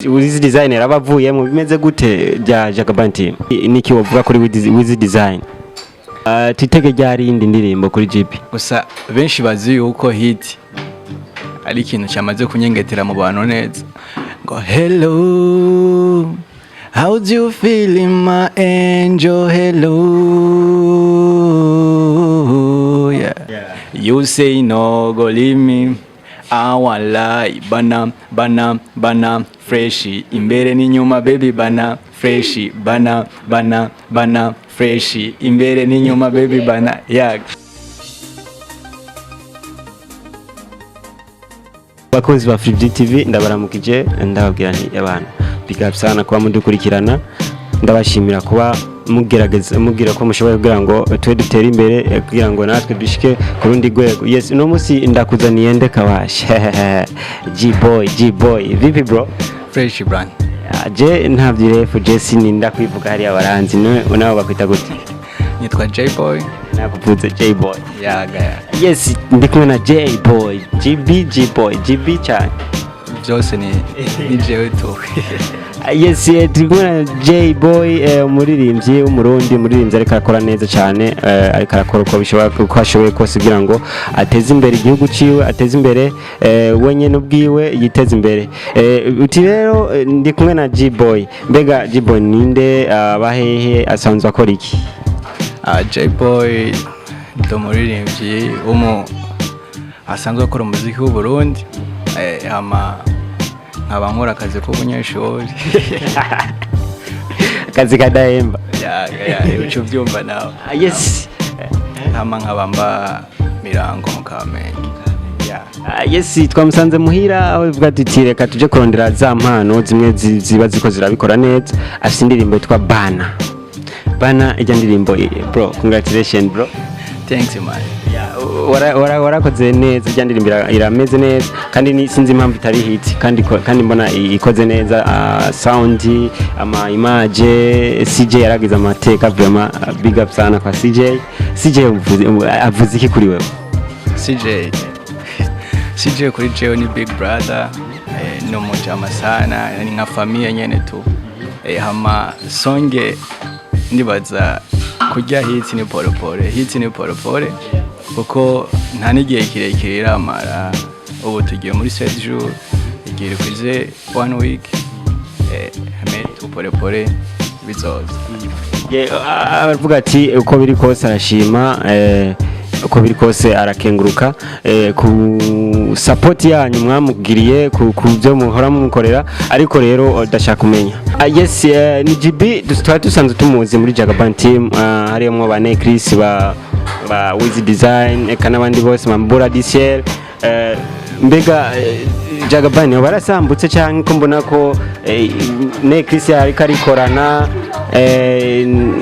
Wiz Designer abavuyemo bimeze gute bya Jagaban Team niki wovuga kuri Wiz Design titege ryari indi ndirimbo kuri GP gusa benshi bazi yuko hit ari ikintu cyamaze kunyengetera mu bantu neza ngo hello how do you feel in my angel hello yeah. You say no go leave me I want lie bana fresh imbere n'inyuma baby bana fresh bana fresh imbere n'inyuma baby bana yag bakozi ba Free TV ndabaramukije ndababwira nti abantu big up sana kuba mudukurikirana ndabashimira kuba mugerageza mugira ko mushoboye kugira ngo twe dutere imbere kugira ngo natwe dushike ku rundi rwego. Yes no musi ndakuzaniye ndeka washe G-boy vipi bro fresh brand je ntavyirefu je sininda kwivuga hari abaranzi nawe bakwita gute nitwa J-boy nakuvuze J-boy yaga yes ndi kumwe na J-boy GB cyane byose ni jewe tu yes turi kumwe na J-boy umuririmbyi w'umurundi ariko akora neza cyane ariko arakora uko ashoboye kose kugira ngo ateze imbere igihugu ciwe ateze imbere wenyene ubwiwe yiteze imbere uti rero ndi kumwe na J-boy mbega J-boy ninde abahehe asanzwe akora iki J-boy umuririmbyi asanzwe akora umuziki w'u Burundi nkaba nkora akazi k'ubunyeshuri akazi kadahemba uco byumva nawe yes nkaba mba Mirango mu Kamenge yes twamusanze muhira aho bivuga ati reka tuje kurondera za mpano zimwe ziba ziko zirabikora neza afite indirimbo yitwa Bana ijya ndirimbo bro congratulations bro thanks man warakoze neza ijya ndirimbo irameze neza kandi sinzi impamvu itari hit kandi mbona ikoze neza sound ama image CJ yaragize amateka vraiment big up sana kwa CJ avuze iki kuri wewe CJ kuri Jeo ni big brother no mujama sana ni nka familia nyene tu hama songe ndibaza kujya hit ni polepole kuko nta n'igihe kirekire iramara ubu tugiye muri 7 jours igiye kwize 1 week tu polepole bizoza aravuga ati uko biri kose arashima uko biri kose arakenguruka ku support yanyu mwamugiriye ku byo muhora mukorera ariko rero ndashaka kumenya yes ni GB dusanzwe tumuzi muri Jagaban Team harimo ba Chris ba Wiz Design n'abandi bose Mambura DCL mbega Jagaban barasambutse cyangwa ko mbona ko Chris ariko arikorana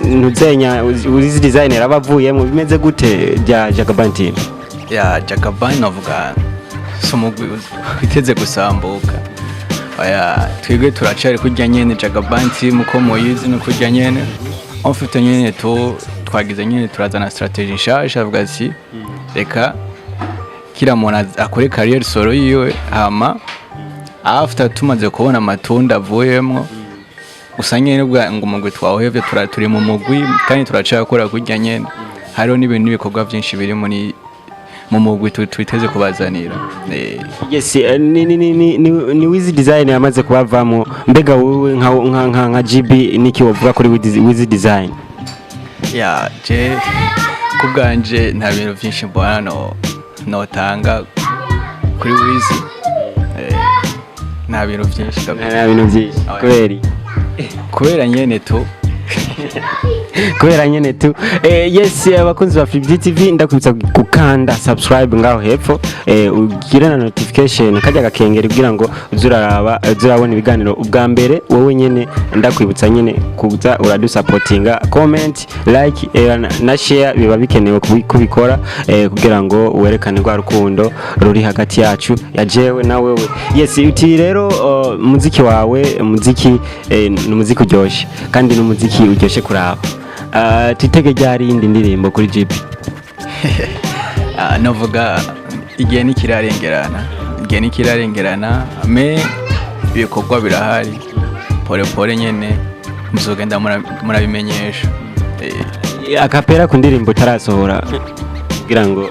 ntuzenya Wiz Designer abavuyemo bimeze gute bya Jagaban Team ya Jagaban navuga somugwi biteze gusambuka twebwe turacari kujya nyene Jagaban Team ko muyizi no kujya nyene ofite nyene twagize nyene turazana strategy nshasha avuga ati reka kila muntu akore career solo yiwe hama after tumaze kubona amatunda avuyemo usanye n'ubwo ngo umugwi twahevye turi mu mugwi kandi turacakora kujya nyene hariho n'ibintu bikorwa byinshi biri mu mugwi twiteze kubazanira yes ni Wiz Design yamaze kubavamo mbega wowe nka GB niki wovuga kuri Wiz Design ya je kubganje nta bintu byinshi mbona notanga kuri Wiz nta bintu byinshi kubera nyene tu yes abakunzi ba Free TV ndakwibutsa gukanda subscribe ngaho hepfo ugira na notification kajya gakengera kugira ngo uzurabona ibiganiro ubwa mbere wowe nyene ndakwibutsa nyene kuza uradusupportinga comment like na share biba bikenewe kubikora kugira ngo werekane rwa rukundo ruri hagati yacu ya jewe na wewe yes uti rero muziki wawe ni muziki uryoshye kandi n'umuziki uryoshye kuraba titege ryari indi ndirimbo kuri GP navuga igihe nikirarengerana me ibikorwa birahari pole pole nyene muzogenda murabimenyesha. akapera ku ndirimbo utarasohora kugira ngo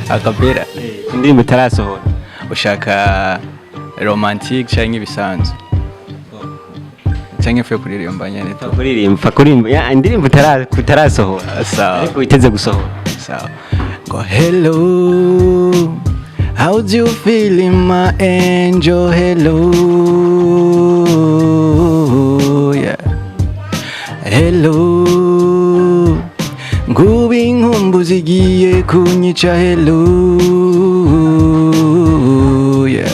akapera ku ndirimbo utarasohora ushaka romantique cyangwa ibisanzwe cyangwa fe kuririmba nyene kuririmba ya indirimbo utarasohora sawa ariko witeze gusohora sawa. Go hello, how do you feeling my angel? Hello, yeah. Hello, ngubi inkumbu zigiye kunyica. Hello, yeah.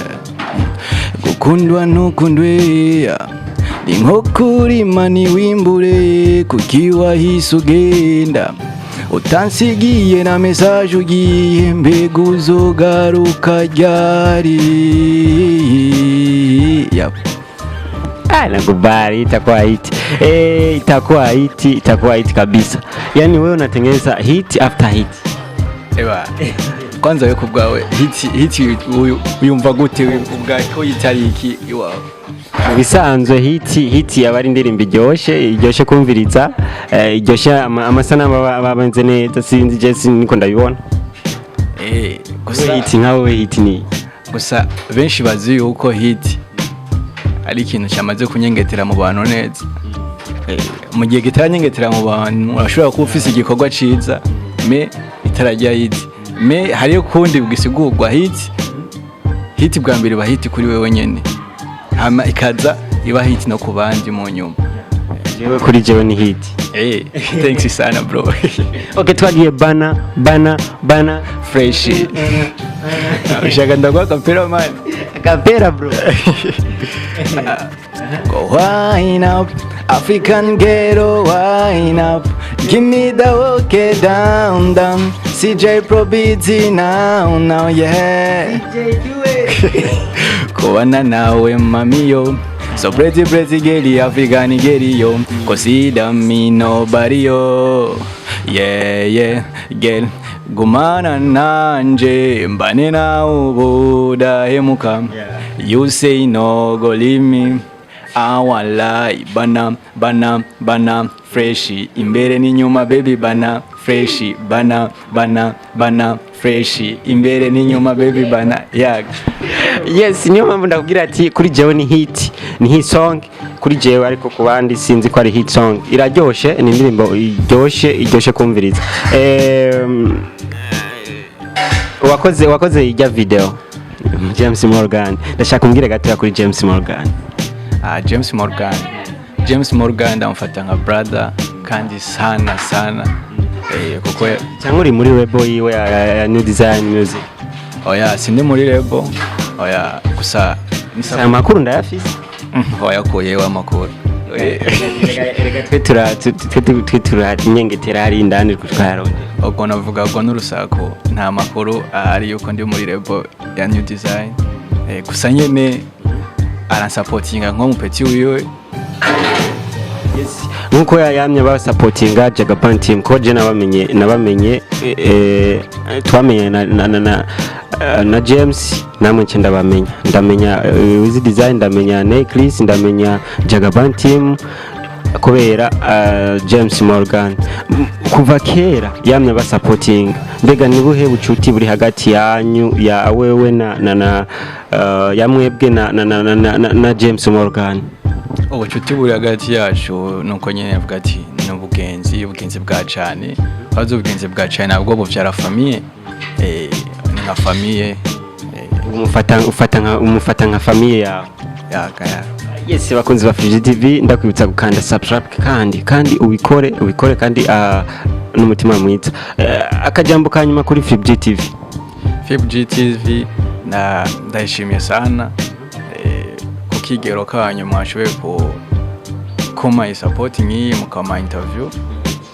Gukundwa ntukundwe, yeah. Ni nko kurima ntiwimbure kuki wahise ugenda utansigiye na message ugiye mbega uzogaruka ryari. Yep. Nakubali itakuwa hit kabisa. Yani wewe unatengeneza hit after hit. Eba. Kwanza wewe kubwawe hit uyumva gute ubwa ko yitariki iwawe? Bisanzwe hit yabari indirimbo iryoshe kumviriza, iryoshe amasanamu babanze neza, sinzi je niko ndabibona. Gusa hit nkawe hit ni gusa benshi bazi yuko hit ari ikintu cyamaze kunyengetera mu bantu neza. Mu gihe gitanyengetera mu bantu urashobora kuba ufise igikorwa ciza me itarajya hit me hariyo kundi bwisigurwa hit bwa mbere ba hit kuri wewe nyene hama ikaza iba hit no ku bandi mu nyuma. Jewe kuri jewe ni hit. Thanks sana bro. Okay, twagiye bana fresh. Ushaka ndagwa kapera man. Kapera bro. Go wind up, African ghetto wind up. Give me the okay down. CJ Pro beats now yeah. CJ do it. Kuwana nawe mamiyo. So pretty girl, African girl yo. Consider me nobody yo. Yeah, girl. Gumana nanje mbane na ubuda hemuka. You say no, go leave me. I want lie, bana, fresh. Imbere n'inyuma baby bana, fresh. Bana, fresh. Imbere n'inyuma baby bana, yeah. Yes, niyo mpamvu ndakubwira ati kuri jewe ni hit song kuri jewe, ariko ku bandi sinzi ko ari hit song. Iraryoshe, ni indirimbo iryoshe kumviriza. Wakoze ijya video James Morgan, ndashaka umbwire gato kuri James Morgan. James Morgan ndamufata nka brother kandi sana kuko cyangwa uri muri label yiwe ya New Design Music. Oya sindi muri label, oya gusa nisaba makuru ndayafise. Oya koyewe amakuru. Rega twe turanyengetera hari indani kutwaronde. Ubwo navuga ko n'urusako nta makuru ari yuko ndi muri label ya New Design. Gusa nyene aransapotinga nko mupeti wiwe. Yes. Nkuko yamye ba supportinga Jagaban team ko je nabamenye twamenye na James namwe nce ndamenya Wiz Design, ndamenya Necklace, ndamenya Jagaban team kubera James Morgan kuva kera yamye ba supporting. Mbega ni buhe bucuti buri hagati yanyu ya wewe na yamwebwe na James Morgan? Ubucuti buri hagati yacu nuko nyene avuga ati n'ubugenzi bwa cyane, azo ubugenzi bwa cyane nabwo buvyara famille, ni nka famille, umufata nka famille yawe. Yes, bakunzi ba Fiji TV ndakwibutsa gukanda subscribe kandi ubikore kandi n'umutima mwiza. Akajambo kanyuma kuri Fiji TV. Fiji TV ndayishimiye sana kukigero kanyu mwashoboye kuma support ngiyi mukama interview.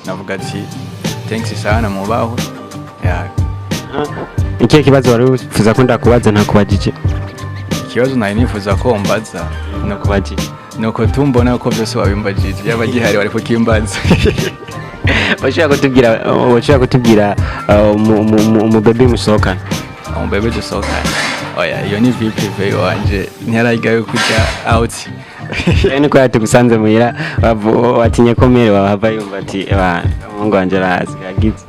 Navuga ati thanks sana mubaho. Ikihe kibazo wari ufuza ko ndakubaza ntakubajije? Ikibazo nari nifuza ko mbaza nakubajije nuko tumbona ko byose wabimbajije yaba gihari wari kukimbaza. Washaka kutubwira mu baby musohokana. Mu baby dusohokana. oya iyo ni vie privé wanje ntiyarajyayo kujya out. Niko yatugusanze muhira watinye ko mere wahava yumva ati umuhungu wanje arazi yagize.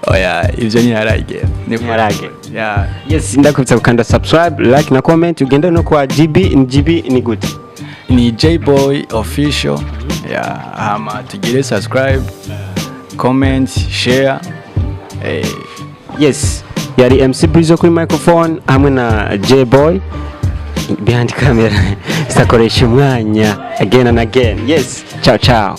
Oya ivyo ntiyarajya. Ntiyarajya. Yeah. Yes, ndakubitsa gukanda subscribe, like na comment, ugende no kwa GB ni good. Ni J-Boy official. Yeah, hama tugire subscribe, comment, share. Yes, yari MC Brizo kuri microphone hamwe na J-Boy behind camera. Sitakoresha umwanya again and again. Yes, ciao ciao.